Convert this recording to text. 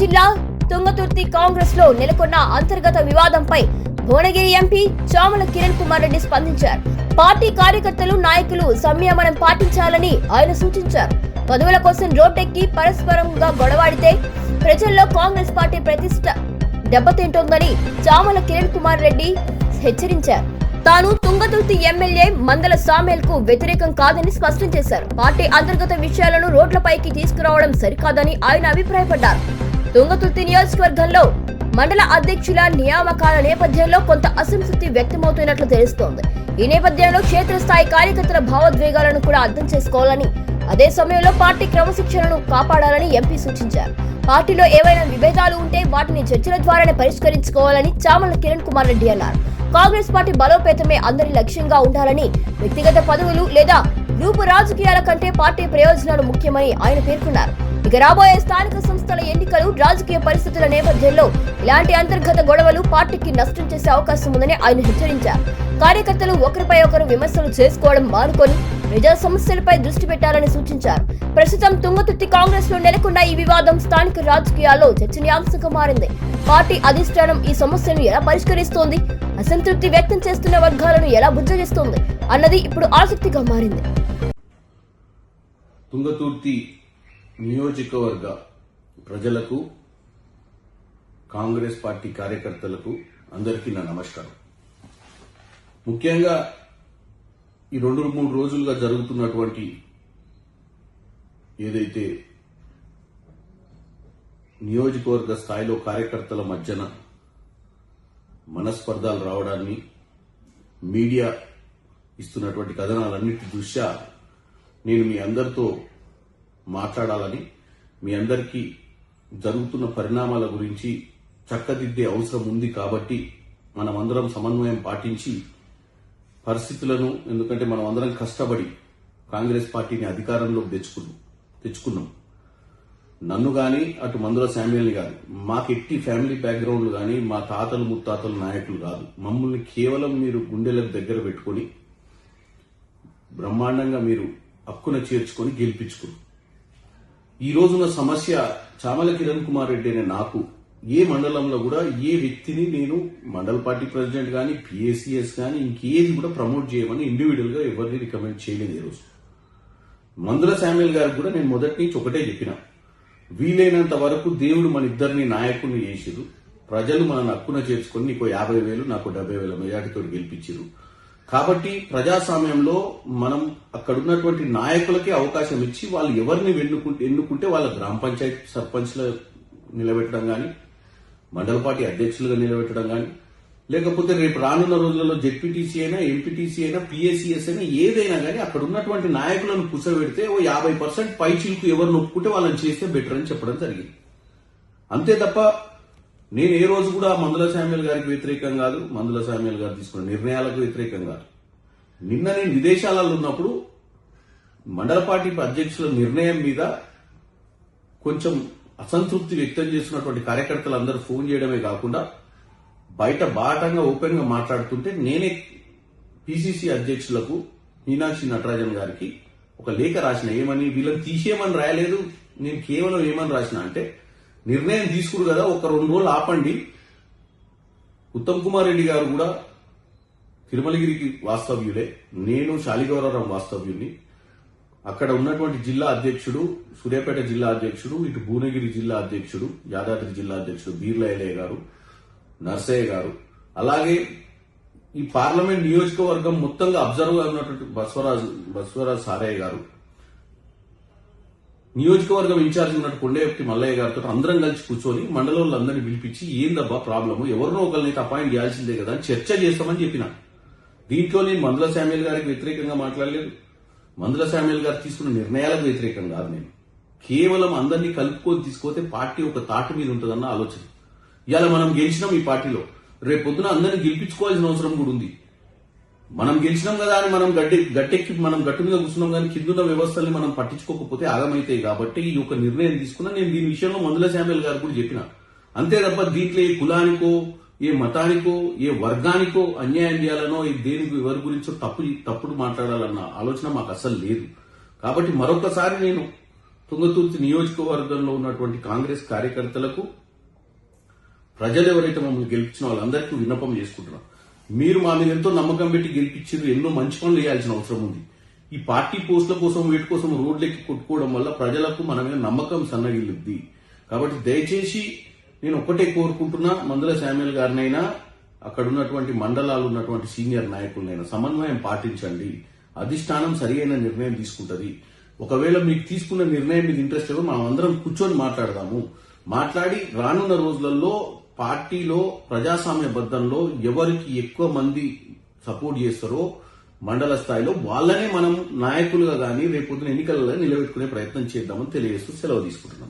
జిల్లా తుంగతుర్తి కాంగ్రెస్ లో నెలకొన్న అంతర్గత వివాదంపై భువనగిరి ఎంపీ చామల కిరణ్ కుమార్ రెడ్డి స్పందించారు. పార్టీ కార్యకర్తలు, నాయకులు సంయమనం పాటించాలని ఆయన సూచించారు. పదవుల కోసం రోడ్డెక్కి పరస్పరంగా గొడవాడితే ప్రజల్లో కాంగ్రెస్ పార్టీ ప్రతిష్ట దెబ్బతింటోందని చామల కిరణ్ కుమార్ రెడ్డి హెచ్చరించారు. తాను తుంగతుర్తి ఎమ్మెల్యే మందల సామ్యాల్ కు వ్యతిరేకం కాదని స్పష్టం చేశారు. పార్టీ అంతర్గత విషయాలను రోడ్లపైకి తీసుకురావడం సరికాదని ఆయన అభిప్రాయపడ్డారు. తుంగతుర్తి నియోజకవర్గంలో మండల అధ్యక్షుల నియామకాల నేపథ్యంలో కొంత అసంతృప్తి వ్యక్తమవుతున్నట్లు తెలుస్తోంది. ఈ నేపథ్యంలో క్షేత్రస్థాయి కార్యకర్తల భావోద్వేగాలను కూడా అర్థం చేసుకోవాలని, అదే సమయంలో పార్టీ క్రమశిక్షణను కాపాడాలని ఎంపీ సూచించారు. పార్టీలో ఏవైనా విభేదాలు ఉంటే వాటిని చర్చల ద్వారానే పరిష్కరించుకోవాలని చామల కిరణ్ కుమార్ రెడ్డి అన్నారు. కాంగ్రెస్ పార్టీ బలోపేతమే అందరి లక్ష్యంగా ఉండాలని, వ్యక్తిగత పదవులు లేదా గ్రూపు రాజకీయాల కంటే పార్టీ ప్రయోజనాలు ముఖ్యమని ఆయన పేర్కొన్నారు. ఇక రాబోయే స్థానిక సంస్థల ఎన్నికలు, రాజకీయ పరిస్థితుల నేపథ్యంలో ఇలాంటి అంతర్గత గొడవలు పార్టీకి నష్టం చేసే అవకాశం ఉందని ఆయన హెచ్చరించారు. కార్యకర్తలు ఒకరిపై ఒకరు విమర్శలు చేసుకోవడం మానుకొని ప్రజా సమస్యలపై దృష్టి పెట్టాలని సూచించారు. ప్రస్తుతం తుంగతుర్తి కాంగ్రెస్ లో నెలకొన్న ఈ వివాదం స్థానిక రాజకీయాల్లో చర్చనీయాంశంగా మారింది. పార్టీ అధిష్టానం ఈ సమస్యను ఎలా పరిష్కరిస్తోంది, అసంతృప్తి వ్యక్తం చేస్తున్న వర్గాలను ఎలా బుజ్జగిస్తోంది అన్నది ఇప్పుడు ఆసక్తిగా మారింది. తుంగతుర్తి నియోజకవర్గ ప్రజలకు, కాంగ్రెస్ పార్టీ కార్యకర్తలకు అందరికీ నా నమస్కారం. ముఖ్యంగా ఈ 2-3 రోజులుగా జరుగుతున్నటువంటి ఏదైతే నియోజకవర్గ స్థాయిలో కార్యకర్తల మధ్యన మనస్పర్ధాలు రావడాన్ని, మీడియా ఇస్తున్నటువంటి కథనాలన్నిటి దృష్ట్యా నేను మీ అందరితో మాట్లాడాలని, మీ అందరికీ జరుగుతున్న పరిణామాల గురించి చక్కదిద్దే అవసరం ఉంది. కాబట్టి మనమందరం సమన్వయం పాటించి పరిస్థితులను, ఎందుకంటే మనం అందరం కష్టపడి కాంగ్రెస్ పార్టీని అధికారంలోకి తెచ్చుకున్నాం. నన్ను గాని, అటు మందుల శామ్యాల్ని గాని, మాకు ఎట్టి ఫ్యామిలీ బ్యాక్గ్రౌండ్ గాని, మా తాతలు ముత్తాతలు నాయకులు కాదు. మమ్మల్ని కేవలం మీరు గుండెలకు దగ్గర పెట్టుకుని బ్రహ్మాండంగా మీరు హక్కున చేర్చుకొని గెలిపించుకున్నారు. ఈ రోజున సమస్య చామల కిరణ్ కుమార్ రెడ్డి అనే నాకు ఏ మండలంలో కూడా ఏ వ్యక్తిని నేను మండల పార్టీ ప్రెసిడెంట్ గాని, పిఏసిఎస్ గాని ఇంకేది కూడా ప్రమోట్ చేయమని ఇండివిజువల్ గా ఎవరిని రికమెండ్ చేయలేదు. ఈ రోజు మందుల శామ్యాల్ గారికి కూడా నేను మొదటి నుంచి ఒకటే చెప్పిన, వీలైనంత వరకు దేవుడు మన ఇద్దరిని నాయకుల్ని చేసిరు, ప్రజలు మనల్ని హక్కున చేర్చుకొని నీకు 50,000 నాకు 70,000 మెజార్టీతో గెలిపించారు. కాబట్టి ప్రజాస్వామ్యంలో మనం అక్కడున్నటువంటి నాయకులకే అవకాశం ఇచ్చి వాళ్ళు ఎవరిని ఎన్నుకుంటే వాళ్ళ గ్రామ పంచాయతీ సర్పంచ్లు నిలబెట్టడం గాని, మండల పార్టీ అధ్యక్షులుగా నిలబెట్టడం గాని, లేకపోతే రేపు రానున్న రోజులలో జెడ్పీటీసీ అయినా, ఎంపీటీసీ అయినా, పిఎస్సిఎస్ అయినా ఏదైనా గానీ అక్కడ ఉన్నటువంటి నాయకులను కూర్చోబెడితే 50% పై చిలుకు ఎవరు నొప్పుకుంటే వాళ్ళని చేస్తే బెటర్ అని చెప్పడం జరిగింది. అంతే తప్ప నేను ఏ రోజు కూడా మందుల శామ్యాల్ గారికి వ్యతిరేకం కాదు, మందుల శామ్యాల్ గారు తీసుకున్న నిర్ణయాలకు వ్యతిరేకం కాదు. నిన్న నేను విదేశాలలో ఉన్నప్పుడు మండల పార్టీ అధ్యక్షుల నిర్ణయం మీద కొంచెం అసంతృప్తి వ్యక్తం చేస్తున్నటువంటి కార్యకర్తలందరూ ఫోన్ చేయడమే కాకుండా బయట బాటంగా ఓపెన్ గా మాట్లాడుతుంటే నేనే పిసిసి అధ్యక్షులకు మీనాక్షి నటరాజన్ గారికి ఒక లేఖ రాసిన. ఏమని, వీళ్ళని తీసేయమని రాయలేదు, నేను కేవలం ఏమని రాసిన అంటే, నిర్ణయం తీసుకురు కదా, ఒక 2 రోజులు ఆపండి. ఉత్తమ్ కుమార్ రెడ్డి గారు కూడా తిరుమలగిరికి వాస్తవ్యులే, నేను శాలిగౌరవరం వాస్తవ్యుల్ని. అక్కడ ఉన్నటువంటి జిల్లా అధ్యక్షుడు, సూర్యాపేట జిల్లా అధ్యక్షుడు, ఇటు భువనగిరి జిల్లా అధ్యక్షుడు, యాదాద్రి జిల్లా అధ్యక్షుడు బీర్ల ఎలయ్య గారు, నర్సయ్య గారు, అలాగే ఈ పార్లమెంట్ నియోజకవర్గం మొత్తంగా అబ్జర్వ్ గా ఉన్నటువంటి బస్వరాజ్ సారయ్య గారు, నియోజకవర్గం ఇన్ఛార్జ్ ఉన్నట్టు కొండేపి మల్లయ్య గారితో అందరం కలిసి కూర్చొని మండలందరినీ పిలిపించి ఏందబ్బా ప్రాబ్లము, ఎవరినో ఒకరిని అపాయింట్ చేయాల్సిందే కదా అని చర్చ చేస్తామని చెప్పిన. దీంట్లో నేను మందుల శామ్యాల్ గారికి వ్యతిరేకంగా మాట్లాడలేదు, మందుల శామ్యాల్ గారు తీసుకున్న నిర్ణయాలకు వ్యతిరేకం కాదు. నేను కేవలం అందరినీ కలుపుకొని తీసుకుపోతే పార్టీ ఒక తాటి మీద ఉంటుందన్న ఆలోచన. ఇవాళ మనం గెలిచినాం ఈ పార్టీలో, రేపు పొద్దున అందరినీ గెలిపించుకోవాల్సిన అవసరం కూడా ఉంది. మనం గెలిచినాం కదా అని మనం గట్టెక్కి మనం గట్టు మీద కూర్చున్నాం కానీ కిందున్న వ్యవస్థల్ని మనం పట్టించుకోకపోతే ఆగమైతాయి. కాబట్టి ఈ యొక్క నిర్ణయం తీసుకున్నా. నేను దీని విషయంలో మందుల శామ్యాల్ గారు కూడా చెప్పిన. అంతే తప్ప దీంట్లో ఏ కులానికో, ఏ మతానికో, ఏ వర్గానికో అన్యాయం చేయాలనో, దేనికి ఎవరి గురించో తప్పుడు మాట్లాడాలన్న ఆలోచన మాకు అసలు లేదు. కాబట్టి మరొకసారి నేను తుంగతుర్తి నియోజకవర్గంలో ఉన్నటువంటి కాంగ్రెస్ కార్యకర్తలకు ప్రజలు ఎవరైతే మమ్మల్ని గెలిపించిన వాళ్ళందరికీ విన్నపం చేసుకుంటున్నాం. మీరు మా మీద ఎంతో నమ్మకం పెట్టి గెలిపించారు, ఎన్నో మంచి పనులు చేయాల్సిన అవసరం ఉంది. ఈ పార్టీ పోస్టుల కోసం వీటి కోసం రోడ్లెక్కి కొట్టుకోవడం వల్ల ప్రజలకు మన మీద నమ్మకం సన్నగిల్లుద్ది. కాబట్టి దయచేసి నేను ఒక్కటే కోరుకుంటున్నా, మందుల శామ్యుల్ గారినైనా అక్కడ ఉన్నటువంటి మండలాలు ఉన్నటువంటి సీనియర్ నాయకులనైనా సమన్వయం పాటించండి. అధిష్టానం సరి అయిన నిర్ణయం తీసుకుంటది. ఒకవేళ మీకు తీసుకున్న నిర్ణయం మీద ఇంట్రెస్ట్ లేదో మనం అందరం కూర్చొని మాట్లాడదాము. మాట్లాడి రానున్న రోజులలో పార్టీలో ప్రజాస్వామ్యబద్ధంలో ఎవరికి ఎక్కువ మంది సపోర్ట్ చేస్తారో మండల స్థాయిలో వాళ్ళనే మనం నాయకులుగా గానీ రేపొద్దున ఎన్నికలలో నిలబెట్టుకునే ప్రయత్నం చేద్దామని తెలియజేస్తూ సెలవు తీసుకుంటున్నాం.